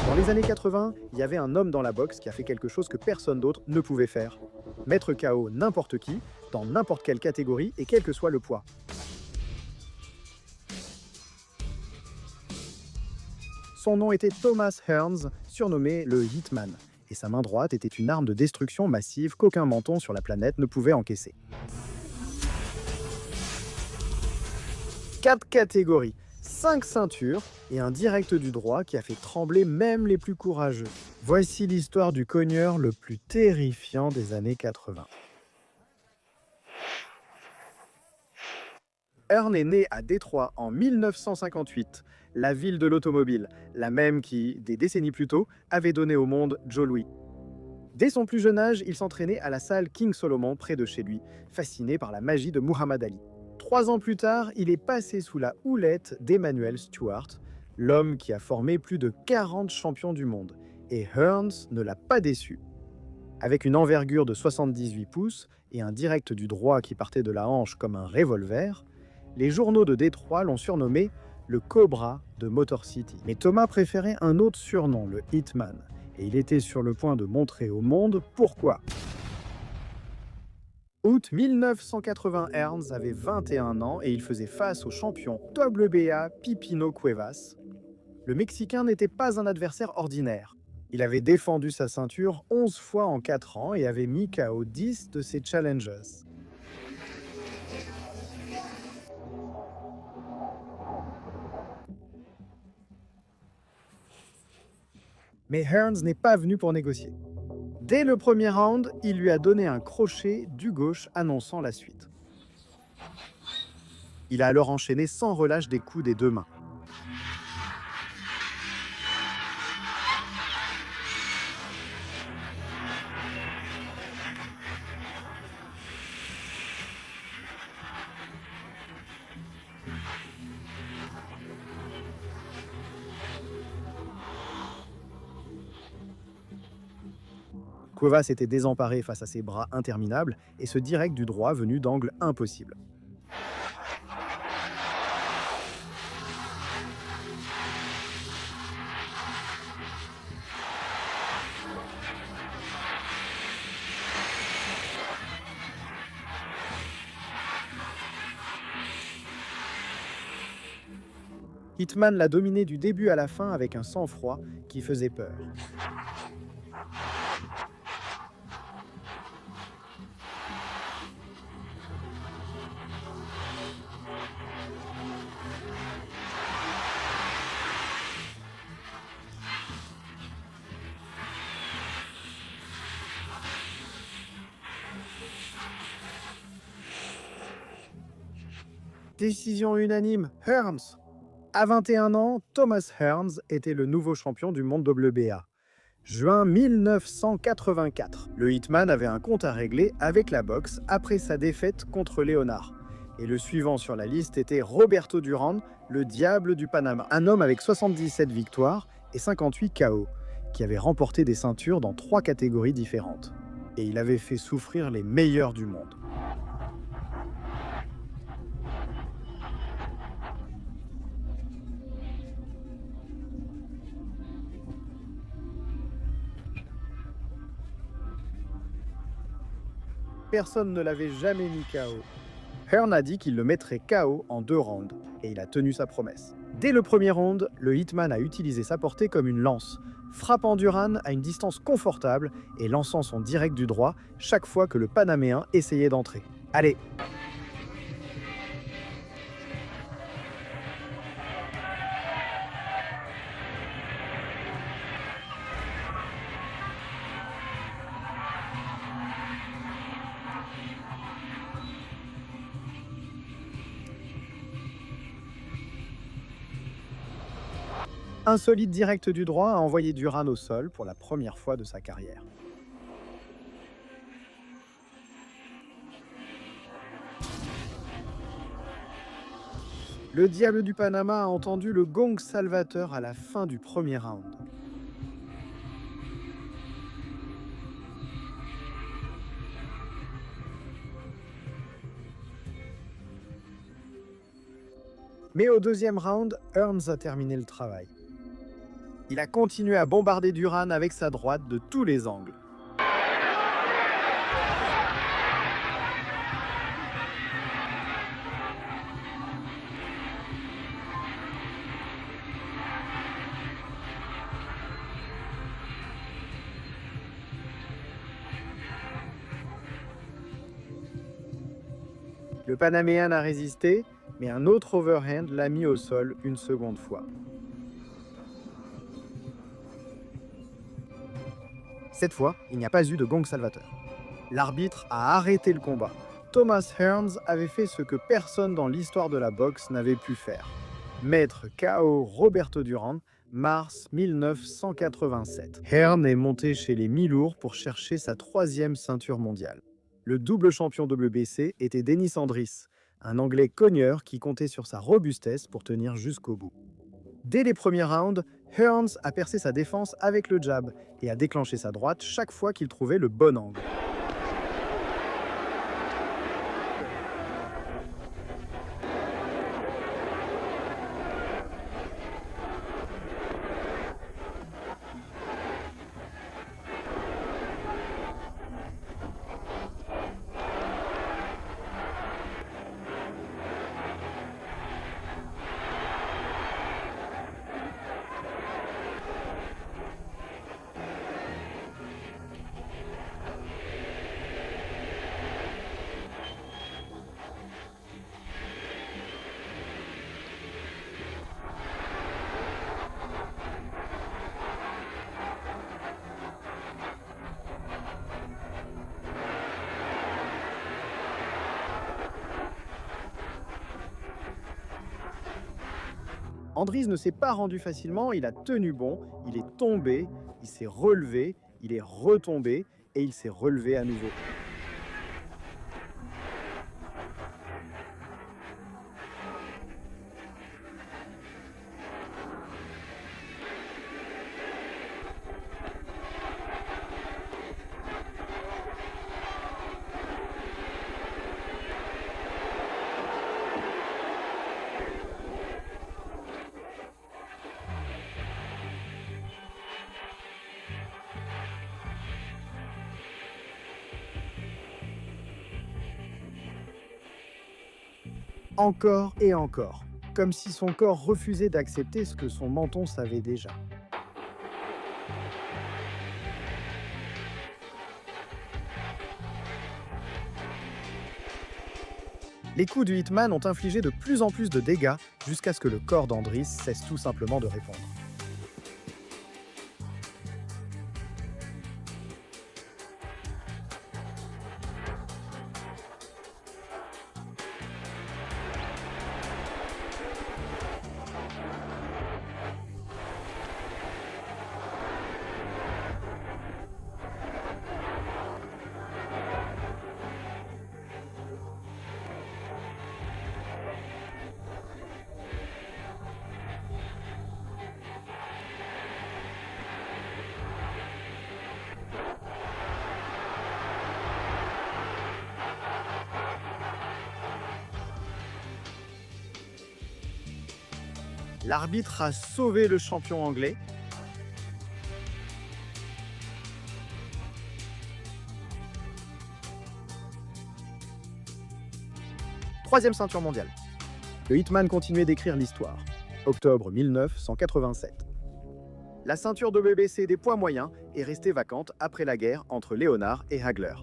Dans les années 80, il y avait un homme dans la boxe qui a fait quelque chose que personne d'autre ne pouvait faire. Mettre KO n'importe qui, dans n'importe quelle catégorie et quel que soit le poids. Son nom était Thomas Hearns, surnommé le Hitman, et sa main droite était une arme de destruction massive qu'aucun menton sur la planète ne pouvait encaisser. 4 catégories, 5 ceintures et un direct du droit qui a fait trembler même les plus courageux. Voici l'histoire du cogneur le plus terrifiant des années 80. Hearn est né à Détroit en 1958, la ville de l'automobile, la même qui, des décennies plus tôt, avait donné au monde Joe Louis. Dès son plus jeune âge, il s'entraînait à la salle King Solomon près de chez lui, fasciné par la magie de Muhammad Ali. 3 ans plus tard, il est passé sous la houlette d'Emmanuel Stewart, l'homme qui a formé plus de 40 champions du monde, et Hearns ne l'a pas déçu. Avec une envergure de 78 pouces et un direct du droit qui partait de la hanche comme un revolver, les journaux de Détroit l'ont surnommé le Cobra de Motor City. Mais Thomas préférait un autre surnom, le Hitman, et il était sur le point de montrer au monde pourquoi. Août 1980, Hearns avait 21 ans et il faisait face au champion WBA Pipino Cuevas. Le Mexicain n'était pas un adversaire ordinaire. Il avait défendu sa ceinture 11 fois en 4 ans et avait mis KO 10 de ses challengers. Mais Hearns n'est pas venu pour négocier. Dès le premier round, il lui a donné un crochet du gauche annonçant la suite. Il a alors enchaîné sans relâche des coups des 2 mains. Cuevas était désemparé face à ses bras interminables et ce direct du droit venu d'angles impossibles. Hitman l'a dominé du début à la fin avec un sang-froid qui faisait peur. Décision unanime, Hearns. À 21 ans, Thomas Hearns était le nouveau champion du monde WBA. Juin 1984, le Hitman avait un compte à régler avec la boxe après sa défaite contre Léonard. Et le suivant sur la liste était Roberto Duran, le diable du Panama. Un homme avec 77 victoires et 58 KO, qui avait remporté des ceintures dans 3 catégories différentes. Et il avait fait souffrir les meilleurs du monde. Personne ne l'avait jamais mis KO. Hearn a dit qu'il le mettrait KO en 2 rounds, et il a tenu sa promesse. Dès le premier round, le Hitman a utilisé sa portée comme une lance, frappant Duran à une distance confortable et lançant son direct du droit chaque fois que le Panaméen essayait d'entrer. Allez! Un solide direct du droit a envoyé Duran au sol pour la première fois de sa carrière. Le diable du Panama a entendu le gong salvateur à la fin du premier round. Mais au deuxième round, Hearns a terminé le travail. Il a continué à bombarder Duran avec sa droite de tous les angles. Le Panaméen a résisté, mais un autre overhand l'a mis au sol une seconde fois. Cette fois, il n'y a pas eu de gong salvateur. L'arbitre a arrêté le combat. Thomas Hearns avait fait ce que personne dans l'histoire de la boxe n'avait pu faire. Mettre KO Roberto Duran, mars 1987. Hearns est monté chez les mi-lourds pour chercher sa 3e ceinture mondiale. Le double champion WBC était Denis Andris, un Anglais cogneur qui comptait sur sa robustesse pour tenir jusqu'au bout. Dès les premiers rounds, Hearns a percé sa défense avec le jab et a déclenché sa droite chaque fois qu'il trouvait le bon angle. Andris ne s'est pas rendu facilement, il a tenu bon, il est tombé, il s'est relevé, il est retombé et il s'est relevé à nouveau. Encore et encore, comme si son corps refusait d'accepter ce que son menton savait déjà. Les coups du Hitman ont infligé de plus en plus de dégâts jusqu'à ce que le corps d'Andris cesse tout simplement de répondre. L'arbitre a sauvé le champion anglais. Troisième ceinture mondiale. Le Hitman continuait d'écrire l'histoire. Octobre 1987. La ceinture WBC des poids moyens est restée vacante après la guerre entre Leonard et Hagler.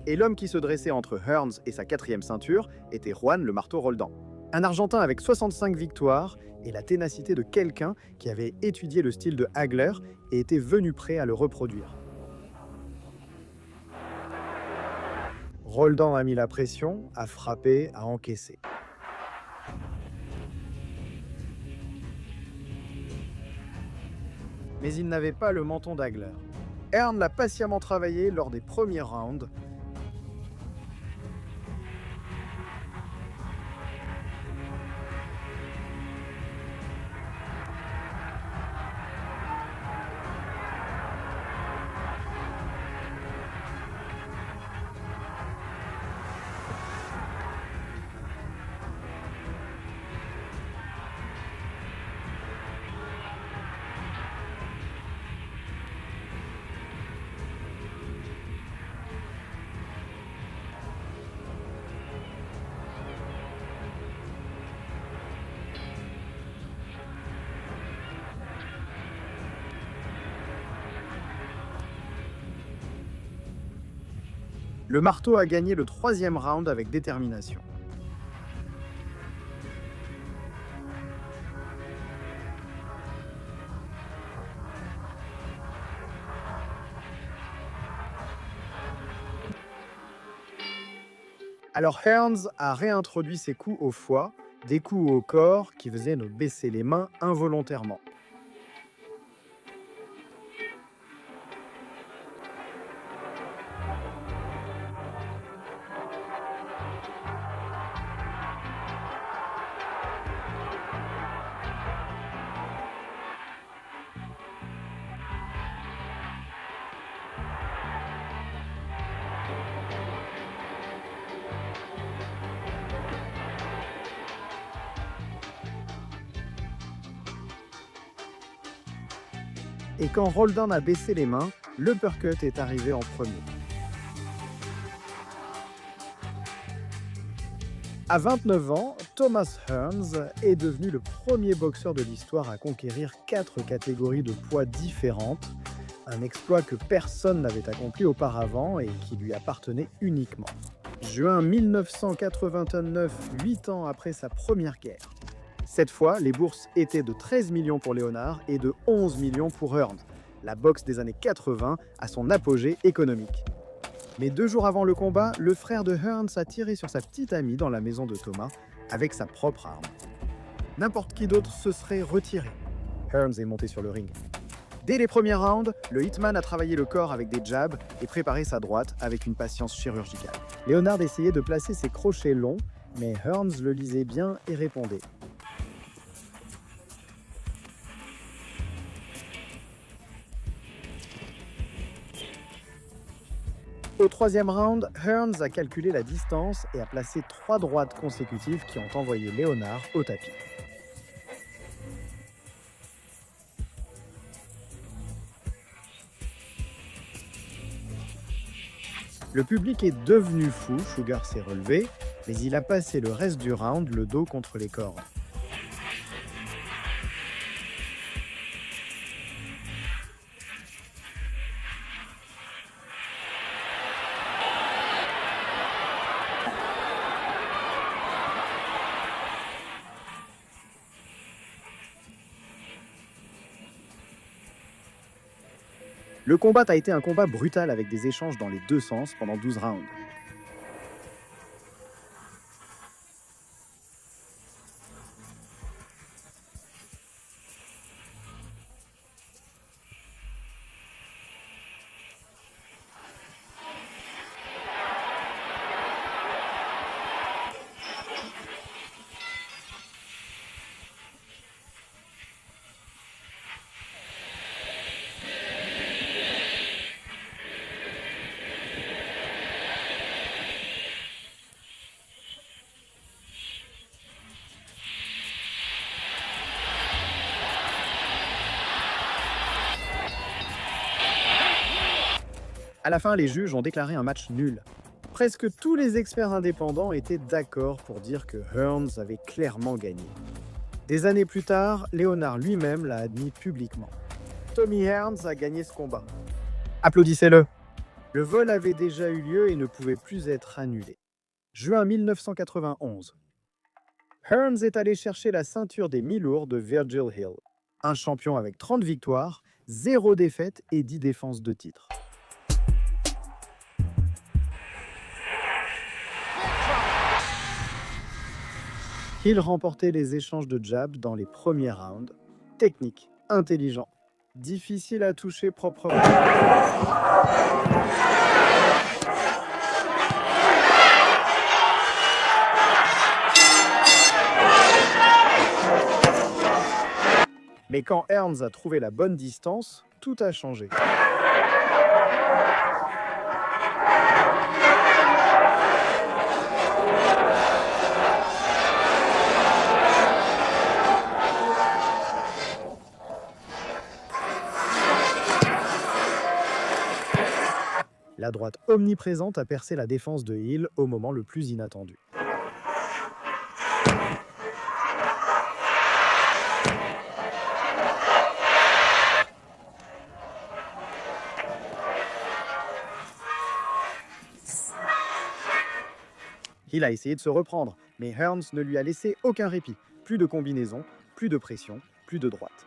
Et l'homme qui se dressait entre Hearns et sa 4e ceinture était Juan le Marteau Roldan. Un Argentin avec 65 victoires et la ténacité de quelqu'un qui avait étudié le style de Hagler et était venu prêt à le reproduire. Roldan a mis la pression, a frappé, a encaissé. Mais il n'avait pas le menton d'Hagler. Hearns l'a patiemment travaillé lors des premiers rounds. Le marteau a gagné le 3e round avec détermination. Alors Hearns a réintroduit ses coups au foie, des coups au corps qui faisaient nous baisser les mains involontairement. Et quand Roldan a baissé les mains, l'uppercut est arrivé en premier. À 29 ans, Thomas Hearns est devenu le premier boxeur de l'histoire à conquérir 4 catégories de poids différentes, un exploit que personne n'avait accompli auparavant et qui lui appartenait uniquement. Juin 1989, 8 ans après sa première guerre. Cette fois, les bourses étaient de 13 millions pour Leonard et de 11 millions pour Hearns. La boxe des années 80 à son apogée économique. Mais 2 jours avant le combat, le frère de Hearns a tiré sur sa petite amie dans la maison de Thomas avec sa propre arme. N'importe qui d'autre se serait retiré. Hearns est monté sur le ring. Dès les premiers rounds, le Hitman a travaillé le corps avec des jabs et préparé sa droite avec une patience chirurgicale. Leonard essayait de placer ses crochets longs, mais Hearns le lisait bien et répondait. Au 3e round, Hearns a calculé la distance et a placé 3 droites consécutives qui ont envoyé Leonard au tapis. Le public est devenu fou, Sugar s'est relevé, mais il a passé le reste du round le dos contre les cordes. Le combat a été un combat brutal avec des échanges dans les 2 sens pendant 12 rounds. À la fin, les juges ont déclaré un match nul. Presque tous les experts indépendants étaient d'accord pour dire que Hearns avait clairement gagné. Des années plus tard, Leonard lui-même l'a admis publiquement. Tommy Hearns a gagné ce combat. Applaudissez-le. Le vol avait déjà eu lieu et ne pouvait plus être annulé. Juin 1991. Hearns est allé chercher la ceinture des mi-lourds de Virgil Hill. Un champion avec 30 victoires, 0 défaites et 10 défenses de titre. Hill remportait les échanges de jabs dans les premiers rounds. Technique, intelligent, difficile à toucher proprement. Mais quand Hearns a trouvé la bonne distance, tout a changé. La droite omniprésente a percé la défense de Hill au moment le plus inattendu. Il a essayé de se reprendre, mais Hearns ne lui a laissé aucun répit. Plus de combinaison, plus de pression, plus de droite.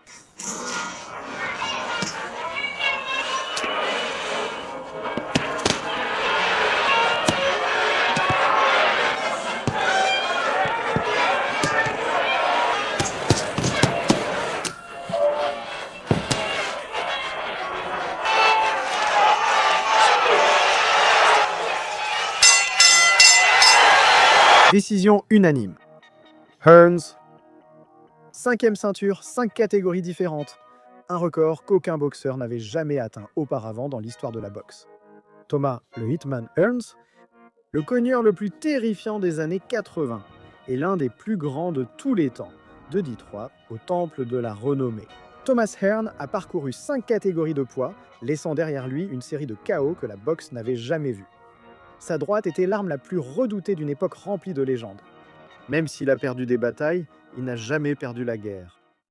Décision unanime. Hearns, 5e ceinture, 5 catégories différentes. Un record qu'aucun boxeur n'avait jamais atteint auparavant dans l'histoire de la boxe. Thomas le Hitman Hearns, le cogneur le plus terrifiant des années 80 et l'un des plus grands de tous les temps, de Détroit au temple de la renommée. Thomas Hearn a parcouru 5 catégories de poids, laissant derrière lui une série de KO que la boxe n'avait jamais vue. Sa droite était l'arme la plus redoutée d'une époque remplie de légendes. Même s'il a perdu des batailles, il n'a jamais perdu la guerre.